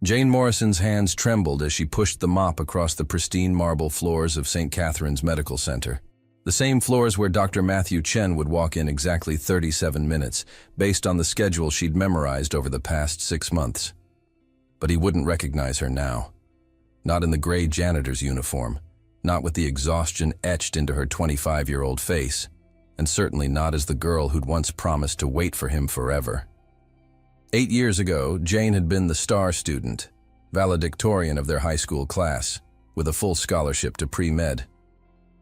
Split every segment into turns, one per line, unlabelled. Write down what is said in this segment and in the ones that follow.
Jane Morrison's hands trembled as she pushed the mop across the pristine marble floors of St. Catherine's Medical Center. The same floors where Dr. Matthew Chen would walk in exactly 37 minutes, based on the schedule she'd memorized over the past 6 months. But he wouldn't recognize her now. Not in the gray janitor's uniform, not with the exhaustion etched into her 25-year-old face, and certainly not as the girl who'd once promised to wait for him forever. 8 years ago, Jane had been the star student, valedictorian of their high school class, with a full scholarship to pre-med.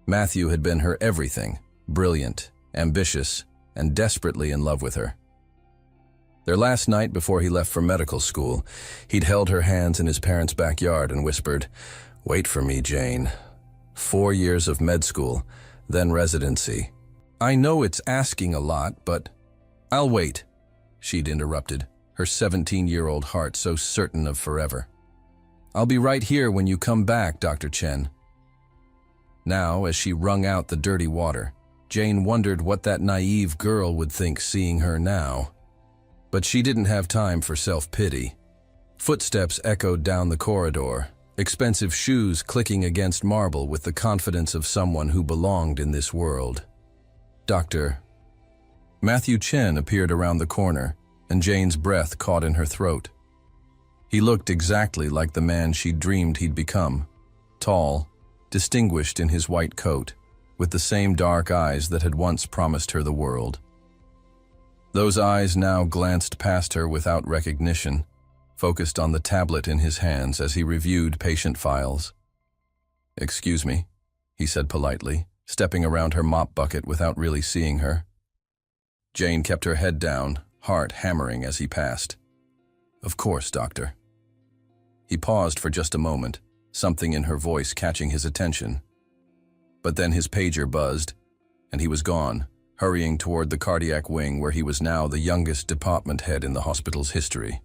Matthew had been her everything, brilliant, ambitious, and desperately in love with her. Their last night before he left for medical school, he'd held her hands in his parents' backyard and whispered, "Wait for me, Jane. 4 years of med school, then residency. I know it's asking a lot, but I'll wait," she'd interrupted, her 17-year-old heart so certain of forever. "I'll be right here when you come back, Dr. Chen." Now, as she wrung out the dirty water, Jane wondered what that naive girl would think seeing her now. But she didn't have time for self-pity. Footsteps echoed down the corridor, expensive shoes clicking against marble with the confidence of someone who belonged in this world. Dr. Matthew Chen appeared around the corner, and Jane's breath caught in her throat. He looked exactly like the man she'd dreamed he'd become, tall, distinguished in his white coat, with the same dark eyes that had once promised her the world. Those eyes now glanced past her without recognition, focused on the tablet in his hands as he reviewed patient files. "Excuse me," he said politely, stepping around her mop bucket without really seeing her. Jane kept her head down, heart hammering as he passed. "Of course, doctor." He paused for just a moment, something in her voice catching his attention. But then his pager buzzed, and he was gone, hurrying toward the cardiac wing where he was now the youngest department head in the hospital's history.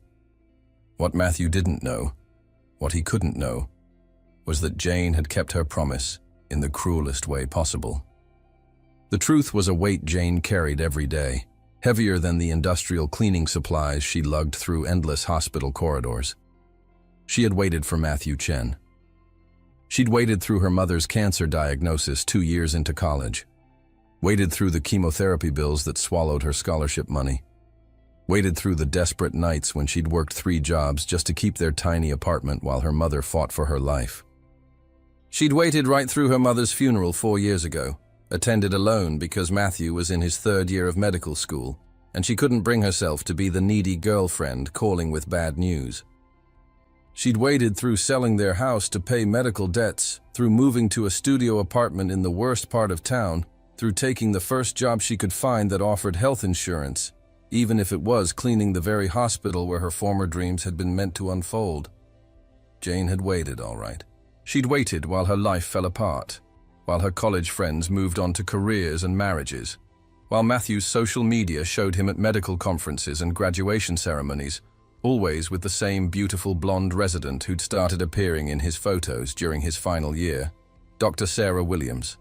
What Matthew didn't know, what he couldn't know, was that Jane had kept her promise in the cruelest way possible. The truth was a weight Jane carried every day, heavier than the industrial cleaning supplies she lugged through endless hospital corridors. She had waited for Matthew Chen. She'd waited through her mother's cancer diagnosis 2 years into college, waited through the chemotherapy bills that swallowed her scholarship money, waited through the desperate nights when she'd worked 3 jobs just to keep their tiny apartment while her mother fought for her life. She'd waited right through her mother's funeral 4 years ago, attended alone because Matthew was in his 3rd year of medical school, and she couldn't bring herself to be the needy girlfriend calling with bad news. She'd waited through selling their house to pay medical debts, through moving to a studio apartment in the worst part of town, through taking the first job she could find that offered health insurance, even if it was cleaning the very hospital where her former dreams had been meant to unfold. Jane had waited, all right. She'd waited while her life fell apart, while her college friends moved on to careers and marriages, while Matthew's social media showed him at medical conferences and graduation ceremonies, always with the same beautiful blonde resident who'd started appearing in his photos during his final year, Dr. Sarah Williams.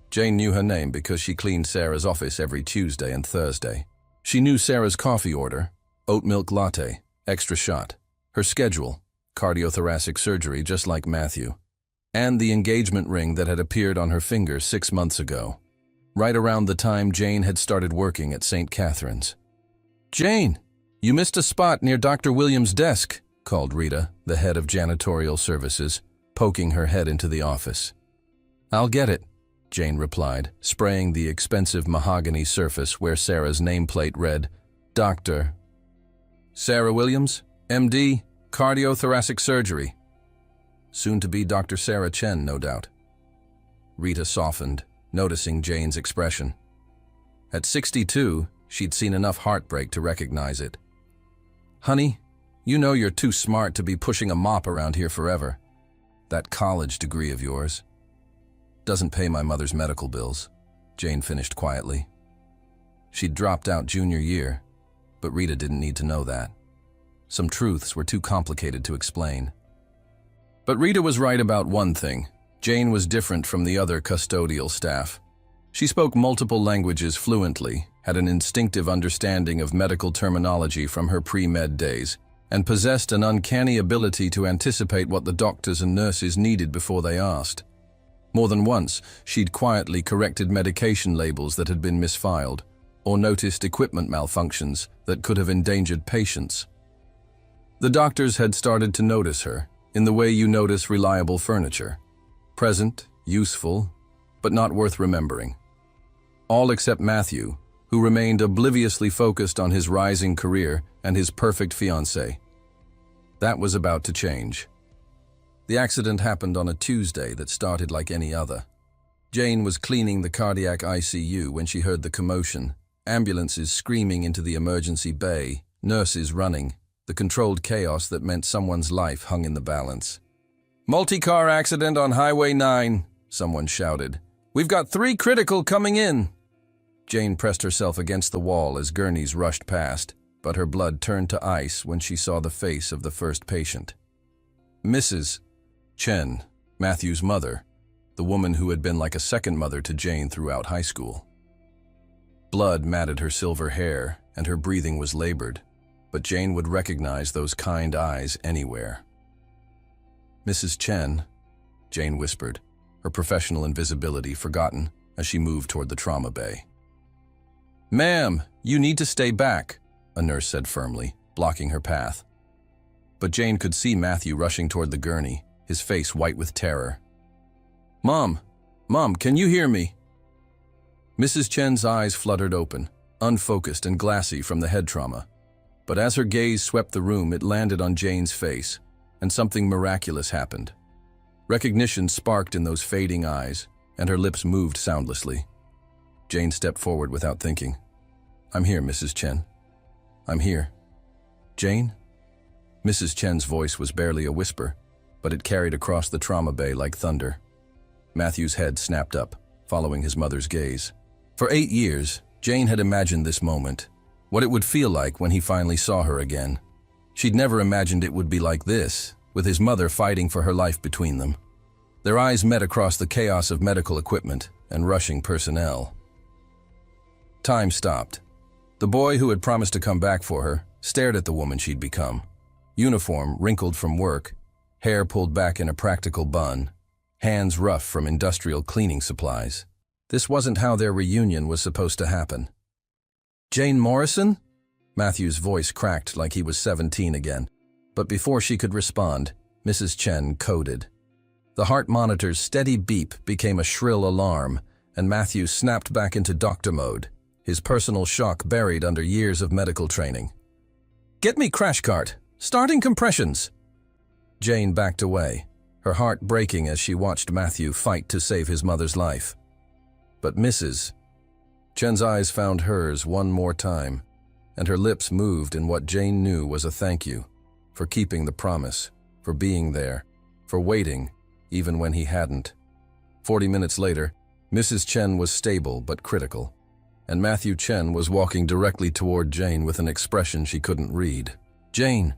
Jane knew her name because she cleaned Sarah's office every Tuesday and Thursday. She knew Sarah's coffee order, oat milk latte, extra shot, her schedule, cardiothoracic surgery just like Matthew, and the engagement ring that had appeared on her finger 6 months ago, right around the time Jane had started working at St. Catherine's. "Jane, you missed a spot near Dr. Williams' desk," called Rita, the head of janitorial services, poking her head into the office. "I'll get it," Jane replied, spraying the expensive mahogany surface where Sarah's nameplate read, "Dr. Sarah Williams, MD, cardiothoracic surgery." Soon to be Dr. Sarah Chen, no doubt. Rita softened, noticing Jane's expression. At 62, she'd seen enough heartbreak to recognize it. "Honey, you know you're too smart to be pushing a mop around here forever. That college degree of yours doesn't pay my mother's medical bills," Jane finished quietly. She'd dropped out junior year, but Rita didn't need to know that. Some truths were too complicated to explain. But Rita was right about one thing. Jane was different from the other custodial staff. She spoke multiple languages fluently, had an instinctive understanding of medical terminology from her pre-med days, and possessed an uncanny ability to anticipate what the doctors and nurses needed before they asked. More than once, she'd quietly corrected medication labels that had been misfiled, or noticed equipment malfunctions that could have endangered patients. The doctors had started to notice her, in the way you notice reliable furniture. Present, useful, but not worth remembering. All except Matthew, who remained obliviously focused on his rising career and his perfect fiancée. That was about to change. The accident happened on a Tuesday that started like any other. Jane was cleaning the cardiac ICU when she heard the commotion, ambulances screaming into the emergency bay, nurses running, the controlled chaos that meant someone's life hung in the balance. "Multi-car accident on Highway 9, someone shouted. "We've got 3 critical coming in." Jane pressed herself against the wall as gurneys rushed past, but her blood turned to ice when she saw the face of the first patient. Mrs. Chen, Matthew's mother, the woman who had been like a second mother to Jane throughout high school. Blood matted her silver hair, and her breathing was labored, but Jane would recognize those kind eyes anywhere. "Mrs. Chen," Jane whispered, her professional invisibility forgotten as she moved toward the trauma bay. "Ma'am, you need to stay back," a nurse said firmly, blocking her path. But Jane could see Matthew rushing toward the gurney, his face white with terror. Mom, can you hear me?" Mrs. Chen's eyes fluttered open, unfocused and glassy from the head trauma. But as her gaze swept the room, it landed on Jane's face, and something miraculous happened. Recognition sparked in those fading eyes, and her lips moved soundlessly. Jane stepped forward without thinking. "I'm here, Mrs. Chen. I'm here." "Jane?" Mrs. Chen's voice was barely a whisper, but it carried across the trauma bay like thunder. Matthew's head snapped up, following his mother's gaze. For 8 years, Jane had imagined this moment, what it would feel like when he finally saw her again. She'd never imagined it would be like this, with his mother fighting for her life between them. Their eyes met across the chaos of medical equipment and rushing personnel. Time stopped. The boy who had promised to come back for her stared at the woman she'd become. Uniform wrinkled from work, hair pulled back in a practical bun, hands rough from industrial cleaning supplies. This wasn't how their reunion was supposed to happen. "Jane Morrison?" Matthew's voice cracked like he was 17 again. But before she could respond, Mrs. Chen coded. The heart monitor's steady beep became a shrill alarm, and Matthew snapped back into doctor mode, his personal shock buried under years of medical training. "Get me crash cart! Starting compressions!" Jane backed away, her heart breaking as she watched Matthew fight to save his mother's life. But Mrs. Chen's eyes found hers one more time, and her lips moved in what Jane knew was a thank you, for keeping the promise, for being there, for waiting, even when he hadn't. 40 minutes later, Mrs. Chen was stable but critical, and Matthew Chen was walking directly toward Jane with an expression she couldn't read. "Jane!"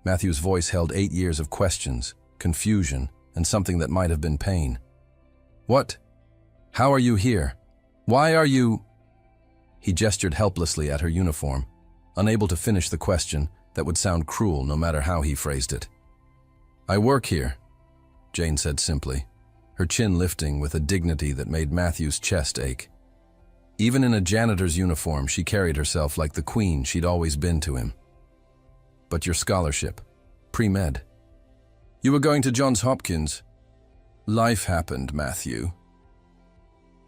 Matthew's voice held 8 years of questions, confusion, and something that might have been pain. "What? How are you here? Why are you—" He gestured helplessly at her uniform, unable to finish the question that would sound cruel no matter how he phrased it. "I work here," Jane said simply, her chin lifting with a dignity that made Matthew's chest ache. Even in a janitor's uniform, she carried herself like the queen she'd always been to him. "But your scholarship, pre-med. You were going to Johns Hopkins. Life happened, Matthew."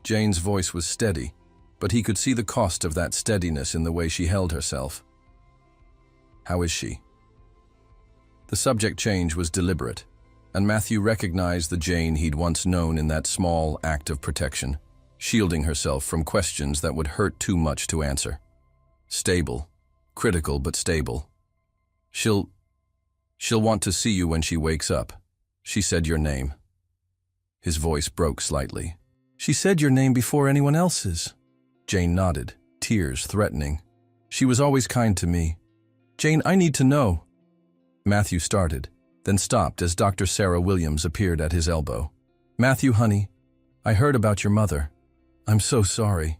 Jane's voice was steady, but he could see the cost of that steadiness in the way she held herself. "How is she?" The subject change was deliberate, and Matthew recognized the Jane he'd once known in that small act of protection, shielding herself from questions that would hurt too much to answer. Stable, critical but stable. She'll want to see you when she wakes up. She said your name." His voice broke slightly. "She said your name before anyone else's." Jane nodded, tears threatening. "She was always kind to me. Jane, I need to know." Matthew started, then stopped as Dr. Sarah Williams appeared at his elbow. "Matthew, honey, I heard about your mother. I'm so sorry."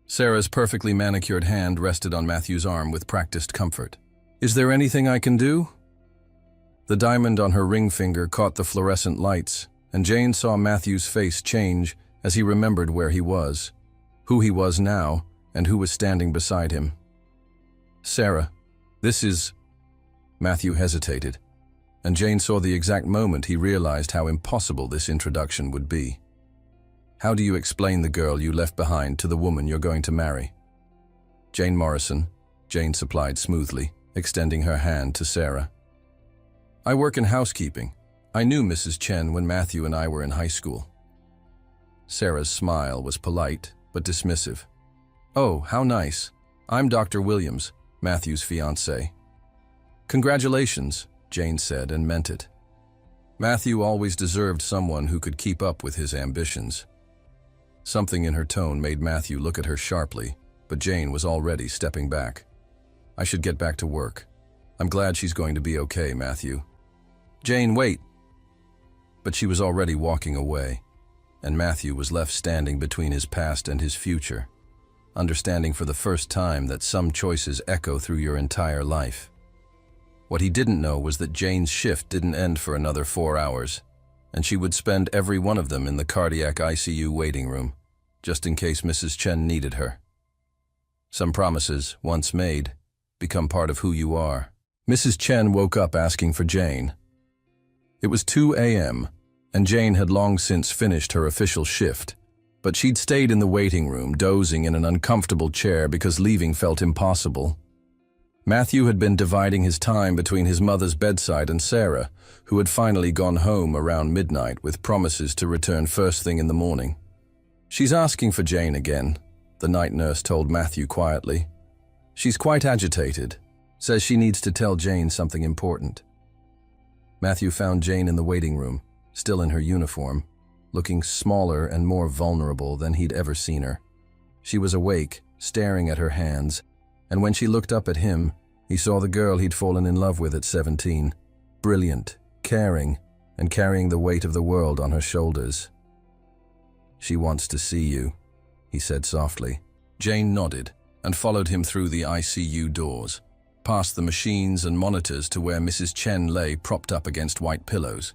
Sarah's perfectly manicured hand rested on Matthew's arm with practiced comfort. Is there anything I can do? The diamond on her ring finger caught the fluorescent lights, and Jane saw Matthew's face change as he remembered where he was, who he was now, and who was standing beside him. Sarah, this is... Matthew hesitated, and Jane saw the exact moment he realized how impossible this introduction would be. How do you explain the girl you left behind to the woman you're going to marry? Jane Morrison, Jane supplied smoothly, extending her hand to Sarah. I work in housekeeping. I knew Mrs. Chen when Matthew and I were in high school. Sarah's smile was polite, but dismissive. Oh, how nice. I'm Dr. Williams, Matthew's fiancé. Congratulations, Jane said and meant it. Matthew always deserved someone who could keep up with his ambitions. Something in her tone made Matthew look at her sharply, but Jane was already stepping back. I should get back to work. I'm glad she's going to be okay, Matthew. Jane, wait. But she was already walking away, and Matthew was left standing between his past and his future, understanding for the first time that some choices echo through your entire life. What he didn't know was that Jane's shift didn't end for another 4 hours, and she would spend every one of them in the cardiac ICU waiting room, just in case Mrs. Chen needed her. Some promises, once made, become part of who you are. Mrs. Chen woke up asking for Jane. It was 2 a.m., and Jane had long since finished her official shift, but she'd stayed in the waiting room, dozing in an uncomfortable chair because leaving felt impossible. Matthew had been dividing his time between his mother's bedside and Sarah, who had finally gone home around midnight with promises to return first thing in the morning. She's asking for Jane again, the night nurse told Matthew quietly. She's quite agitated, says she needs to tell Jane something important. Matthew found Jane in the waiting room, still in her uniform, looking smaller and more vulnerable than he'd ever seen her. She was awake, staring at her hands, and when she looked up at him, he saw the girl he'd fallen in love with at 17, brilliant, caring, and carrying the weight of the world on her shoulders. She wants to see you, he said softly. Jane nodded and followed him through the ICU doors, past the machines and monitors to where Mrs. Chen lay propped up against white pillows.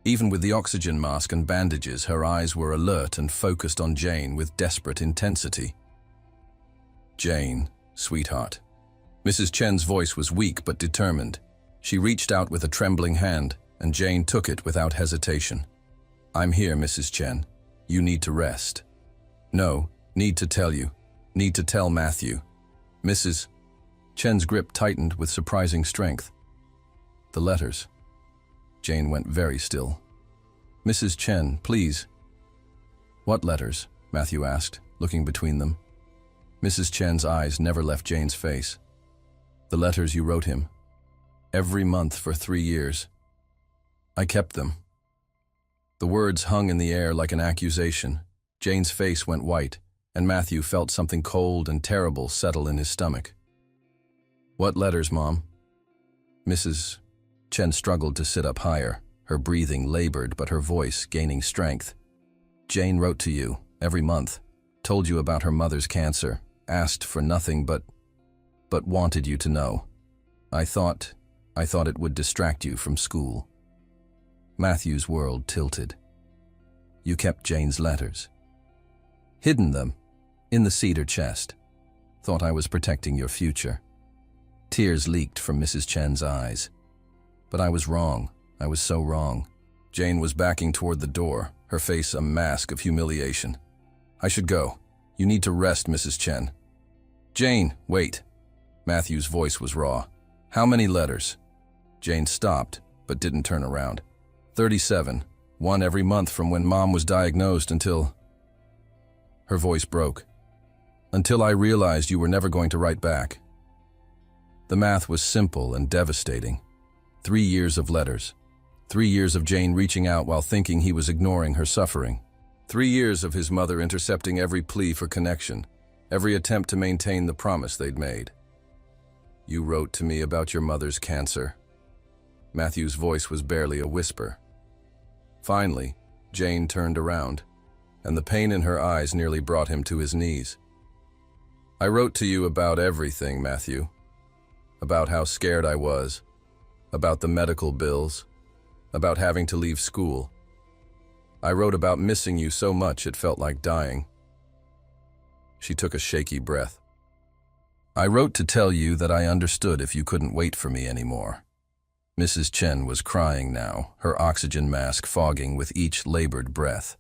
Even with the oxygen mask and bandages, her eyes were alert and focused on Jane with desperate intensity. Jane, sweetheart. Mrs. Chen's voice was weak but determined. She reached out with a trembling hand, and Jane took it without hesitation. I'm here, Mrs. Chen. You need to rest. No, need to tell you. Need to tell Matthew. Mrs. Chen's grip tightened with surprising strength. The letters. Jane went very still. Mrs. Chen, please. What letters? Matthew asked, looking between them. Mrs. Chen's eyes never left Jane's face. The letters you wrote him. Every month for 3 years. I kept them. The words hung in the air like an accusation. Jane's face went white, and Matthew felt something cold and terrible settle in his stomach. What letters, Mom? Mrs. Chen struggled to sit up higher, her breathing labored but her voice gaining strength. Jane wrote to you, every month, told you about her mother's cancer, asked for nothing but wanted you to know. I thought it would distract you from school. Matthew's world tilted. You kept Jane's letters. Hidden them, in the cedar chest. Thought I was protecting your future. Tears leaked from Mrs. Chen's eyes. But I was wrong. I was so wrong. Jane was backing toward the door, her face a mask of humiliation. I should go. You need to rest, Mrs. Chen. Jane, wait. Matthew's voice was raw. How many letters? Jane stopped, but didn't turn around. 37. 1 every month from when Mom was diagnosed until... Her voice broke. Until I realized you were never going to write back. The math was simple and devastating. 3 years of letters. 3 years of Jane reaching out while thinking he was ignoring her suffering. 3 years of his mother intercepting every plea for connection, every attempt to maintain the promise they'd made. You wrote to me about your mother's cancer. Matthew's voice was barely a whisper. Finally, Jane turned around, and the pain in her eyes nearly brought him to his knees. I wrote to you about everything, Matthew. about how scared I was, about the medical bills, about having to leave school. I wrote about missing you so much it felt like dying. She took a shaky breath. I wrote to tell you that I understood if you couldn't wait for me anymore. Mrs. Chen was crying now, her oxygen mask fogging with each labored breath.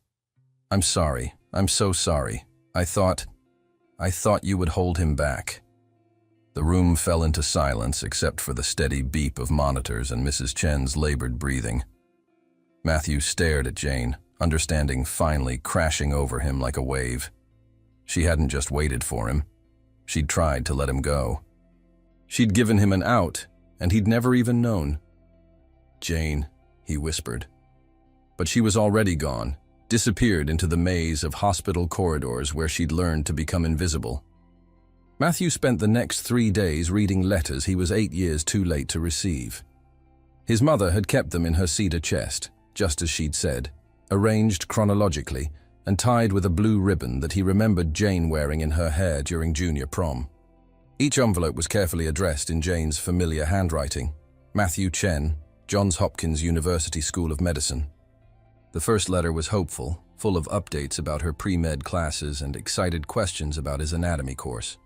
I'm sorry. I'm so sorry. I thought you would hold him back. The room fell into silence except for the steady beep of monitors and Mrs. Chen's labored breathing. Matthew stared at Jane, understanding finally crashing over him like a wave. She hadn't just waited for him. She'd tried to let him go. She'd given him an out, and he'd never even known. Jane, he whispered. But she was already gone, disappeared into the maze of hospital corridors where she'd learned to become invisible. Matthew spent the next 3 days reading letters he was 8 years too late to receive. His mother had kept them in her cedar chest, just as she'd said, arranged chronologically and tied with a blue ribbon that he remembered Jane wearing in her hair during junior prom. Each envelope was carefully addressed in Jane's familiar handwriting. Matthew Chen, Johns Hopkins University School of Medicine. The first letter was hopeful, full of updates about her pre-med classes and excited questions about his anatomy course.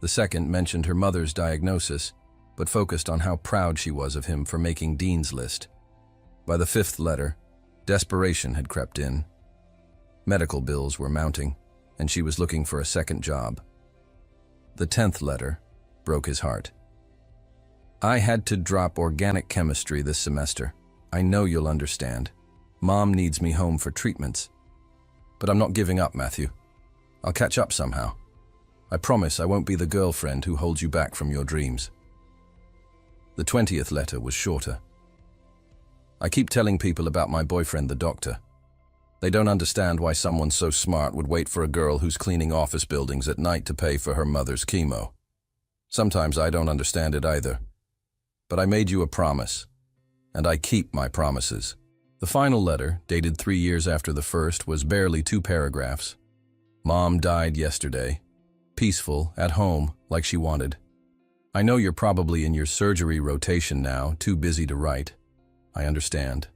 The second mentioned her mother's diagnosis, but focused on how proud she was of him for making Dean's List. By the fifth letter, desperation had crept in. Medical bills were mounting, and she was looking for a second job. The 10th letter broke his heart. I had to drop organic chemistry this semester. I know you'll understand. Mom needs me home for treatments. But I'm not giving up, Matthew. I'll catch up somehow. I promise I won't be the girlfriend who holds you back from your dreams. The 20th letter was shorter. I keep telling people about my boyfriend, the doctor. They don't understand why someone so smart would wait for a girl who's cleaning office buildings at night to pay for her mother's chemo. Sometimes I don't understand it either. But I made you a promise, and I keep my promises. The final letter, dated 3 years after the first, was barely 2 paragraphs. Mom died yesterday. Peaceful, at home, like she wanted. I know you're probably in your surgery rotation now, too busy to write. I understand.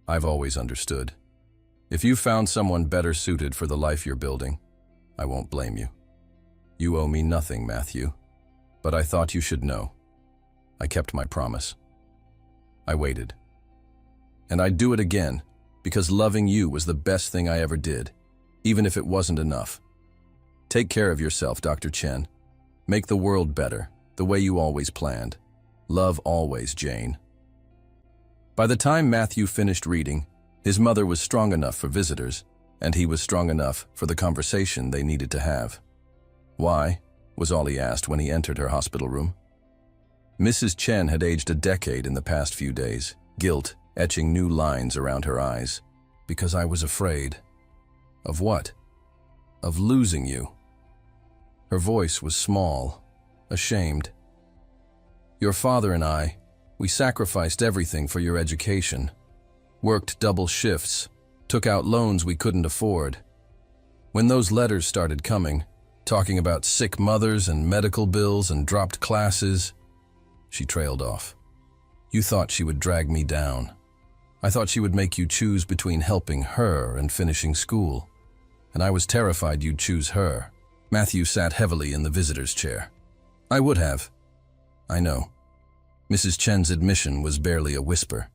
I've always understood. If you found someone better suited for the life you're building, I won't blame you. You owe me nothing, Matthew. But I thought you should know. I kept my promise. I waited. And I'd do it again, because loving you was the best thing I ever did, even if it wasn't enough. Take care of yourself, Dr. Chen. Make the world better, the way you always planned. Love always, Jane. By the time Matthew finished reading, his mother was strong enough for visitors, and he was strong enough for the conversation they needed to have. Why? Was all he asked when he entered her hospital room. Mrs. Chen had aged a decade in the past few days, guilt etching new lines around her eyes. Because I was afraid. Of what? Of losing you. Her voice was small, ashamed. Your father and I, we sacrificed everything for your education. Worked double shifts, took out loans we couldn't afford. When those letters started coming, talking about sick mothers and medical bills and dropped classes, she trailed off. You thought she would drag me down. I thought she would make you choose between helping her and finishing school. And I was terrified you'd choose her. Matthew sat heavily in the visitor's chair. I would have. I know. Mrs. Chen's admission was barely a whisper.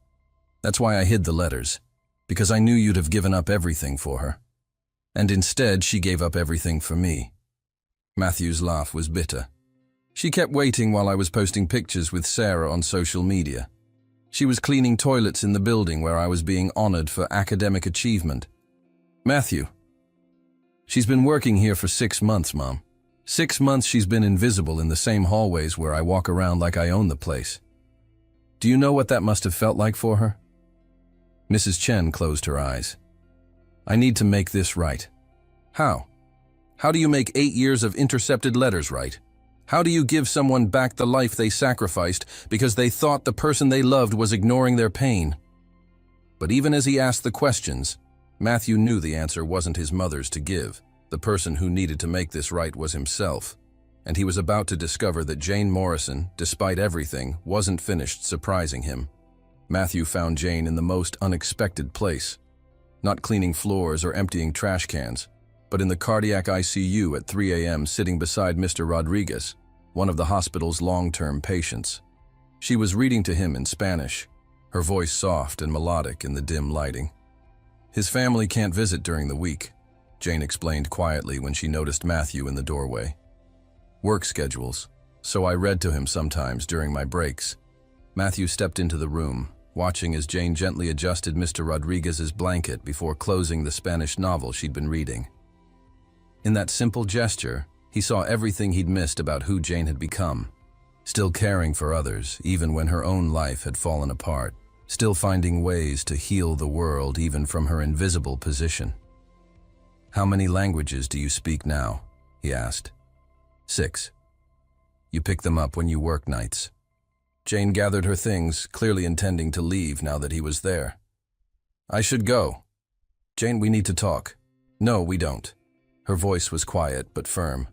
That's why I hid the letters, because I knew you'd have given up everything for her. And instead, she gave up everything for me. Matthew's laugh was bitter. She kept waiting while I was posting pictures with Sarah on social media. She was cleaning toilets in the building where I was being honored for academic achievement. Matthew. She's been working here for 6 months, Mom. 6 months she's been invisible in the same hallways where I walk around like I own the place. Do you know what that must have felt like for her? Mrs. Chen closed her eyes. I need to make this right. How? How do you make 8 years of intercepted letters right? How do you give someone back the life they sacrificed because they thought the person they loved was ignoring their pain? But even as he asked the questions, Matthew knew the answer wasn't his mother's to give. The person who needed to make this right was himself. and he was about to discover that Jane Morrison, despite everything, wasn't finished surprising him. Matthew found Jane in the most unexpected place. Not cleaning floors or emptying trash cans, but in the cardiac ICU at 3 a.m. sitting beside Mr. Rodriguez, one of the hospital's long-term patients. She was reading to him in Spanish, her voice soft and melodic in the dim lighting. "His family can't visit during the week," Jane explained quietly when she noticed Matthew in the doorway. "Work schedules, so I read to him sometimes during my breaks." Matthew stepped into the room, watching as Jane gently adjusted Mr. Rodriguez's blanket before closing the Spanish novel she'd been reading. In that simple gesture, he saw everything he'd missed about who Jane had become. Still caring for others, even when her own life had fallen apart. Still finding ways to heal the world even from her invisible position. "How many languages do you speak now?" he asked. "6. You pick them up when you work nights." Jane gathered her things, clearly intending to leave now that he was there. "I should go. Jane, we need to talk." "No, we don't." Her voice was quiet but firm.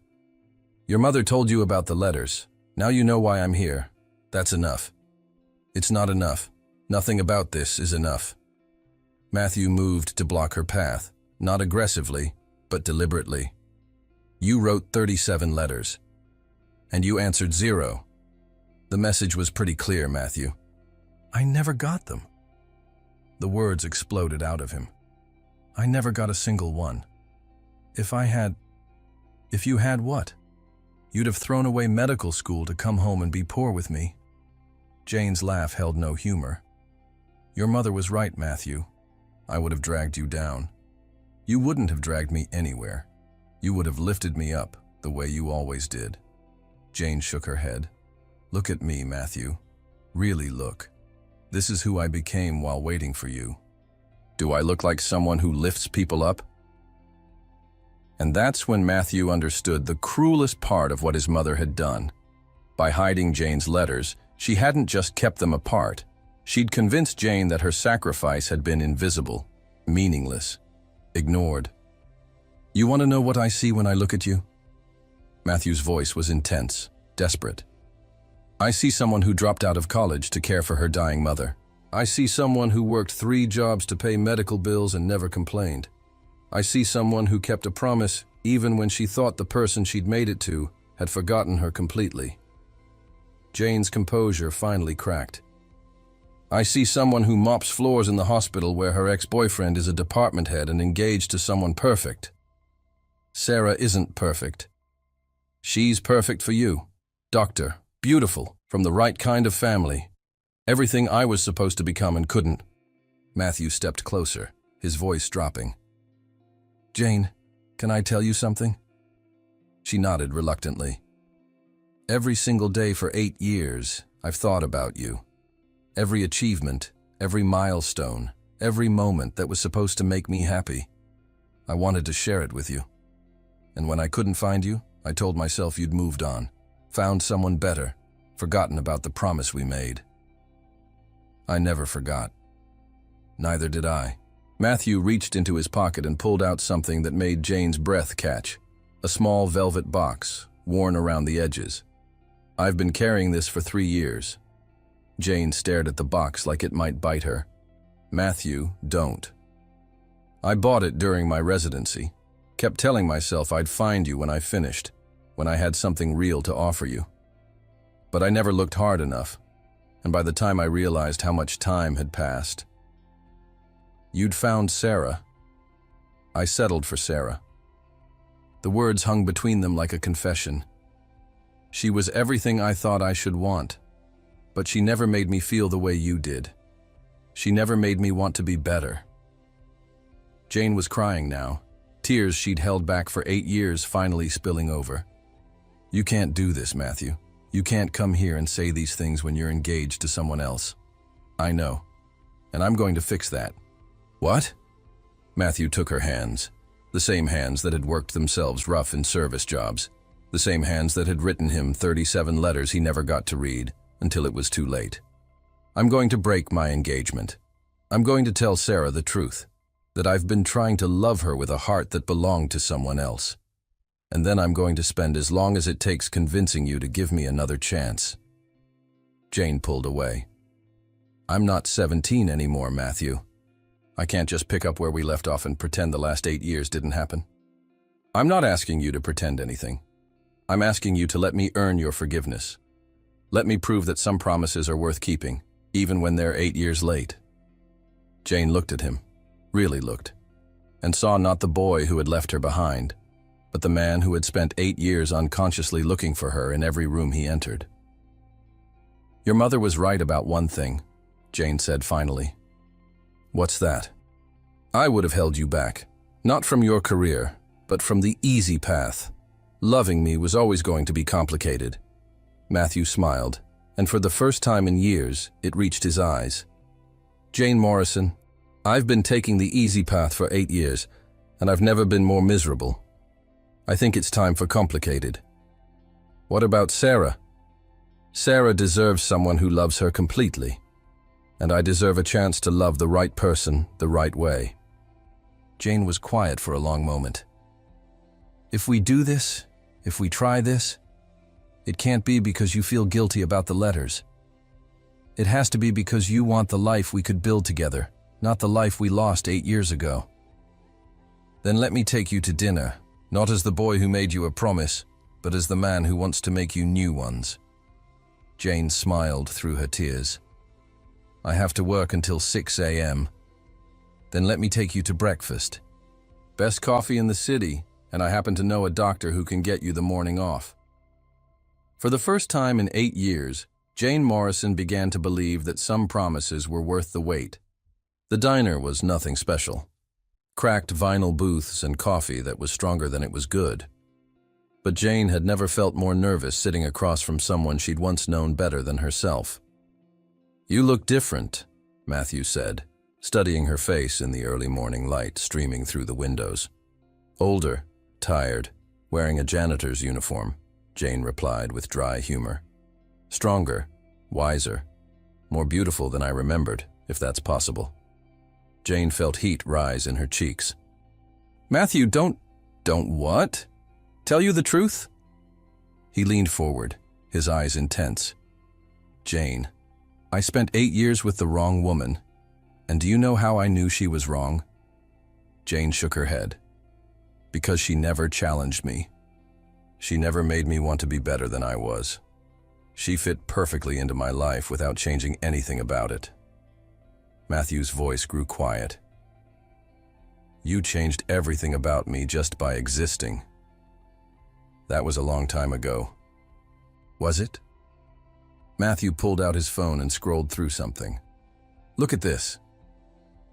"Your mother told you about the letters. Now you know why I'm here. That's enough." "It's not enough. Nothing about this is enough." Matthew moved to block her path, not aggressively, but deliberately. "You wrote 37 letters. And you answered 0. The message was pretty clear, Matthew." "I never got them." The words exploded out of him. "I never got a single one. If you had what? You'd have thrown away medical school to come home and be poor with me." Jane's laugh held no humor. "Your mother was right, Matthew. I would have dragged you down. You wouldn't have dragged me anywhere. You would have lifted me up the way you always did." Jane shook her head. "Look at me, Matthew. Really look. This is who I became while waiting for you. Do I look like someone who lifts people up?" And that's when Matthew understood the cruelest part of what his mother had done. By hiding Jane's letters, she hadn't just kept them apart. She'd convinced Jane that her sacrifice had been invisible, meaningless, ignored. "You want to know what I see when I look at you?" Matthew's voice was intense, desperate. "I see someone who dropped out of college to care for her dying mother. I see someone who worked 3 jobs to pay medical bills and never complained. I see someone who kept a promise even when she thought the person she'd made it to had forgotten her completely." Jane's composure finally cracked. "I see someone who mops floors in the hospital where her ex-boyfriend is a department head and engaged to someone perfect. Sarah isn't perfect. She's perfect for you. Doctor, beautiful, from the right kind of family. Everything I was supposed to become and couldn't." Matthew stepped closer, his voice dropping. "Jane, can I tell you something?" She nodded reluctantly. "Every single day for 8 years, I've thought about you. Every achievement, every milestone, every moment that was supposed to make me happy. I wanted to share it with you. And when I couldn't find you, I told myself you'd moved on, found someone better, forgotten about the promise we made." "I never forgot." "Neither did I." Matthew reached into his pocket and pulled out something that made Jane's breath catch. A small velvet box, worn around the edges. "I've been carrying this for 3 years. Jane stared at the box like it might bite her. "Matthew, don't." "I bought it during my residency. Kept telling myself I'd find you when I finished, when I had something real to offer you. But I never looked hard enough, and by the time I realized how much time had passed. You'd found Sarah. I settled for Sarah." The words hung between them like a confession. "She was everything I thought I should want, but she never made me feel the way you did. She never made me want to be better." Jane was crying now, tears she'd held back for 8 years finally spilling over. "You can't do this, Matthew. You can't come here and say these things when you're engaged to someone else. I know, and I'm going to fix that." "What?" Matthew took her hands, the same hands that had worked themselves rough in service jobs, the same hands that had written him 37 letters he never got to read until it was too late. "I'm going to break my engagement. I'm going to tell Sarah the truth, that I've been trying to love her with a heart that belonged to someone else. and then I'm going to spend as long as it takes convincing you to give me another chance." Jane pulled away. "I'm not 17 anymore, Matthew. I can't just pick up where we left off and pretend the last 8 years didn't happen. I'm not asking you to pretend anything. I'm asking you to let me earn your forgiveness. Let me prove that some promises are worth keeping, even when they're 8 years late." Jane looked at him, really looked, and saw not the boy who had left her behind, but the man who had spent 8 years unconsciously looking for her in every room he entered. "Your mother was right about one thing," Jane said finally. "What's that?" "I would have held you back, not from your career, but from the easy path. Loving me was always going to be complicated." Matthew smiled, and for the first time in years, it reached his eyes. "Jane Morrison, I've been taking the easy path for 8 years, and I've never been more miserable. I think it's time for complicated." "What about Sarah?" "Sarah deserves someone who loves her completely, and I deserve a chance to love the right person the right way." Jane was quiet for a long moment. "If we do this, if we try this, it can't be because you feel guilty about the letters. It has to be because you want the life we could build together, not the life we lost 8 years ago." "Then let me take you to dinner, not as the boy who made you a promise, but as the man who wants to make you new ones." Jane smiled through her tears. "I have to work until 6 a.m. "Then let me take you to breakfast. Best coffee in the city, and I happen to know a doctor who can get you the morning off." For the first time in 8 years, Jane Morrison began to believe that some promises were worth the wait. The diner was nothing special. Cracked vinyl booths and coffee that was stronger than it was good. But Jane had never felt more nervous sitting across from someone she'd once known better than herself. "You look different," Matthew said, studying her face in the early morning light streaming through the windows. "Older, tired, wearing a janitor's uniform," Jane replied with dry humor. "Stronger, wiser, more beautiful than I remembered, if that's possible." Jane felt heat rise in her cheeks. "Matthew, don't what? Tell you the truth?" He leaned forward, his eyes intense. "Jane, I spent 8 years with the wrong woman, and do you know how I knew she was wrong?" Jane shook her head. "Because she never challenged me. She never made me want to be better than I was. She fit perfectly into my life without changing anything about it." Matthew's voice grew quiet. "You changed everything about me just by existing. That was a long time ago. Was it?" Matthew pulled out his phone and scrolled through something. "Look at this."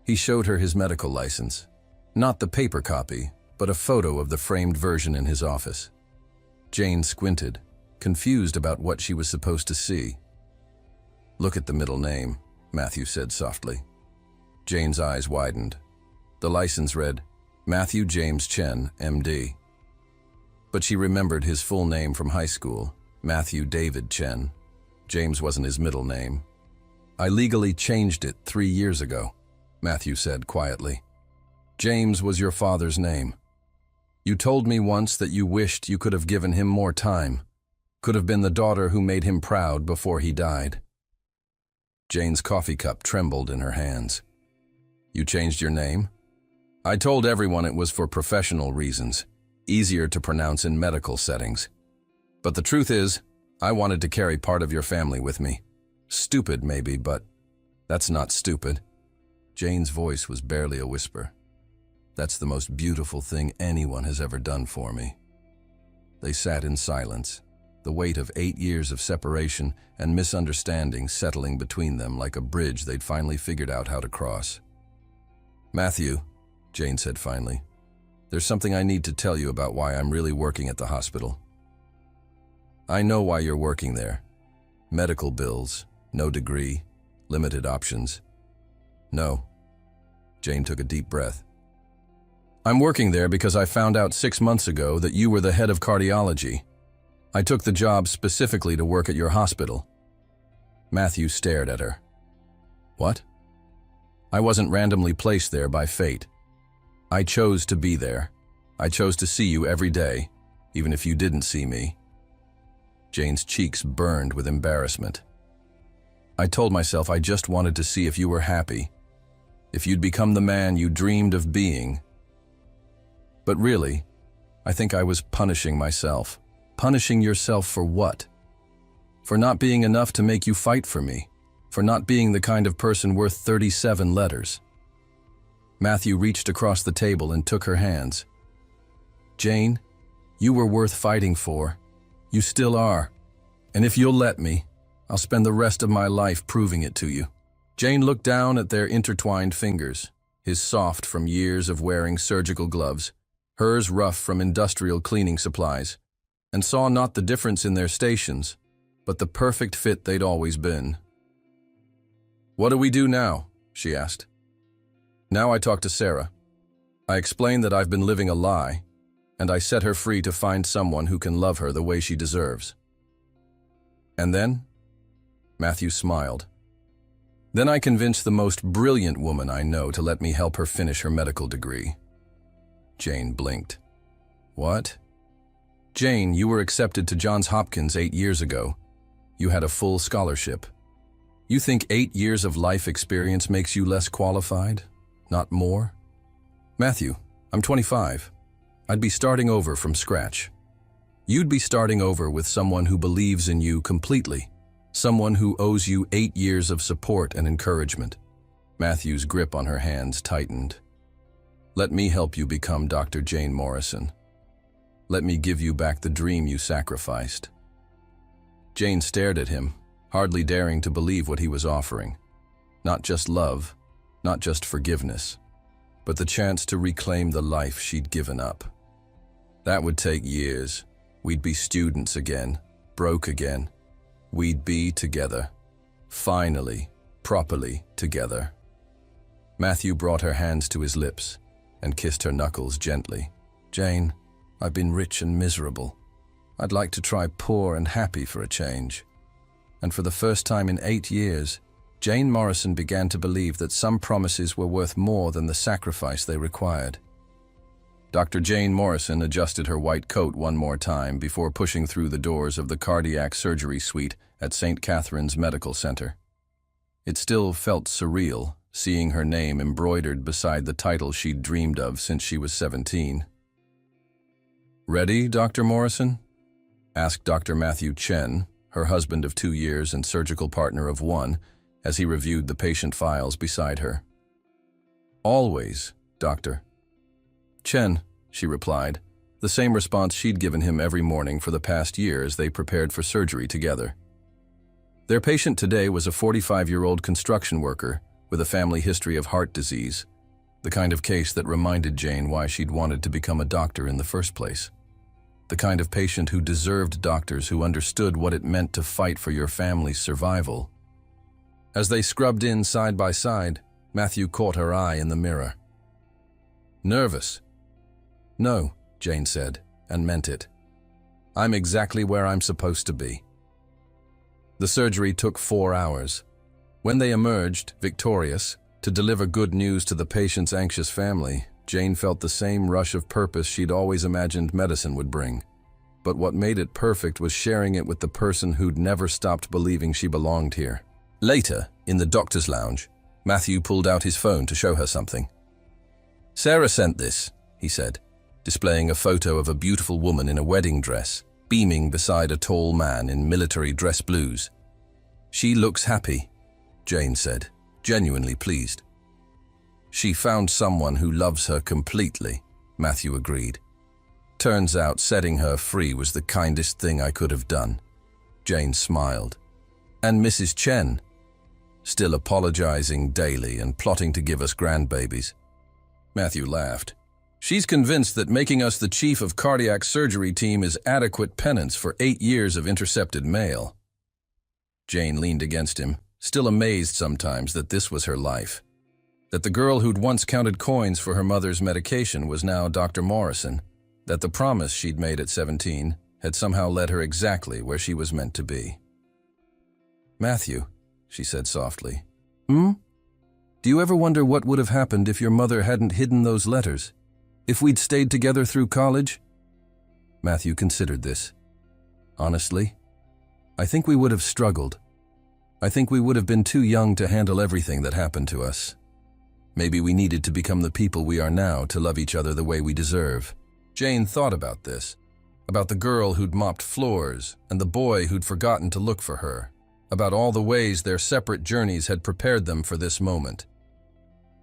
He showed her his medical license. Not the paper copy, but a photo of the framed version in his office. Jane squinted, confused about what she was supposed to see. "Look at the middle name," Matthew said softly. Jane's eyes widened. The license read, Matthew James Chen, M.D. But she remembered his full name from high school, Matthew David Chen. James wasn't his middle name. "I legally changed it 3 years ago," Matthew said quietly. "James was your father's name. You told me once that you wished you could have given him more time, could have been the daughter who made him proud before he died." Jane's coffee cup trembled in her hands. "You changed your name?" "I told everyone it was for professional reasons, easier to pronounce in medical settings. But the truth is, I wanted to carry part of your family with me. Stupid, maybe, but that's not stupid." Jane's voice was barely a whisper. "That's the most beautiful thing anyone has ever done for me." They sat in silence, the weight of 8 years of separation and misunderstanding settling between them like a bridge they'd finally figured out how to cross. "Matthew," Jane said finally, "there's something I need to tell you about why I'm really working at the hospital. I know why you're working there. Medical bills, no degree, limited options." "No." Jane took a deep breath. "I'm working there because I found out 6 months ago that you were the head of cardiology. I took the job specifically to work at your hospital." Matthew stared at her. "What?" "I wasn't randomly placed there by fate. I chose to be there. I chose to see you every day, even if you didn't see me." Jane's cheeks burned with embarrassment. "I told myself I just wanted to see if you were happy, if you'd become the man you dreamed of being. But really, I think I was punishing myself." "Punishing yourself for what?" "For not being enough to make you fight for me, for not being the kind of person worth 37 letters." Matthew reached across the table and took her hands. "Jane, you were worth fighting for. You still are. And if you'll let me, I'll spend the rest of my life proving it to you." Jane looked down at their intertwined fingers, his soft from years of wearing surgical gloves, hers rough from industrial cleaning supplies, and saw not the difference in their stations, but the perfect fit they'd always been. "What do we do now?" she asked. "Now I talk to Sarah. I explain that I've been living a lie, and I set her free to find someone who can love her the way she deserves." "And then?" Matthew smiled. "Then I convince the most brilliant woman I know to let me help her finish her medical degree." Jane blinked. "What?" "Jane, you were accepted to Johns Hopkins 8 years ago. You had a full scholarship. You think 8 years of life experience makes you less qualified? Not more?" "Matthew, I'm 25. I'd be starting over from scratch. You'd be starting over with someone who believes in you completely, someone who owes you 8 years of support and encouragement." Matthew's grip on her hands tightened. "Let me help you become Dr. Jane Morrison. Let me give you back the dream you sacrificed." Jane stared at him, hardly daring to believe what he was offering. Not just love, not just forgiveness, but the chance to reclaim the life she'd given up. That would take years. We'd be students again, broke again. We'd be together. Finally, properly together. Matthew brought her hands to his lips and kissed her knuckles gently. "Jane, I've been rich and miserable. I'd like to try poor and happy for a change." And for the first time in 8 years, Jane Morrison began to believe that some promises were worth more than the sacrifice they required. Dr. Jane Morrison adjusted her white coat one more time before pushing through the doors of the cardiac surgery suite at St. Catherine's Medical Center. It still felt surreal, seeing her name embroidered beside the title she'd dreamed of since she was 17. "Ready, Dr. Morrison?" asked Dr. Matthew Chen, her husband of 2 years and surgical partner of 1, as he reviewed the patient files beside her. "Always, Doctor." "Chen," she replied, the same response she'd given him every morning for the past year as they prepared for surgery together. Their patient today was a 45-year-old construction worker with a family history of heart disease, the kind of case that reminded Jane why she'd wanted to become a doctor in the first place. The kind of patient who deserved doctors who understood what it meant to fight for your family's survival. As they scrubbed in side by side, Matthew caught her eye in the mirror. "Nervous?" "No," Jane said, and meant it. "I'm exactly where I'm supposed to be." The surgery took 4 hours. When they emerged, victorious, to deliver good news to the patient's anxious family, Jane felt the same rush of purpose she'd always imagined medicine would bring. But what made it perfect was sharing it with the person who'd never stopped believing she belonged here. Later, in the doctor's lounge, Matthew pulled out his phone to show her something. "Sarah sent this," he said, displaying a photo of a beautiful woman in a wedding dress, beaming beside a tall man in military dress blues. "She looks happy," Jane said, genuinely pleased. "She found someone who loves her completely," Matthew agreed. "Turns out setting her free was the kindest thing I could have done." Jane smiled. "And Mrs. Chen? Still apologizing daily and plotting to give us grandbabies." Matthew laughed. "She's convinced that making us the chief of cardiac surgery team is adequate penance for 8 years of intercepted mail." Jane leaned against him, still amazed sometimes that this was her life. That the girl who'd once counted coins for her mother's medication was now Dr. Morrison. That the promise she'd made at 17 had somehow led her exactly where she was meant to be. "Matthew," she said softly. "Do you ever wonder what would have happened if your mother hadn't hidden those letters? If we'd stayed together through college?" Matthew considered this. Honestly, I think we would have struggled. I think we would have been too young to handle everything that happened to us. Maybe we needed to become the people we are now to love each other the way we deserve. Jane thought about this, about the girl who'd mopped floors and the boy who'd forgotten to look for her, about all the ways their separate journeys had prepared them for this moment.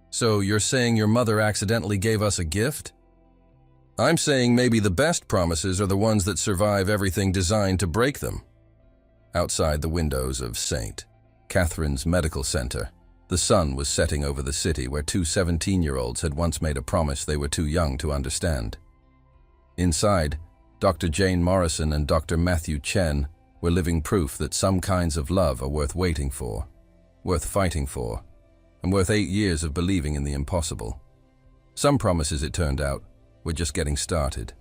So you're saying your mother accidentally gave us a gift? I'm saying maybe the best promises are the ones that survive everything designed to break them. Outside the windows of St. Catherine's Medical Center, the sun was setting over the city where two 17-year-olds had once made a promise they were too young to understand. Inside, Dr. Jane Morrison and Dr. Matthew Chen were living proof that some kinds of love are worth waiting for, worth fighting for, and worth 8 years of believing in the impossible. Some promises, it turned out, were just getting started.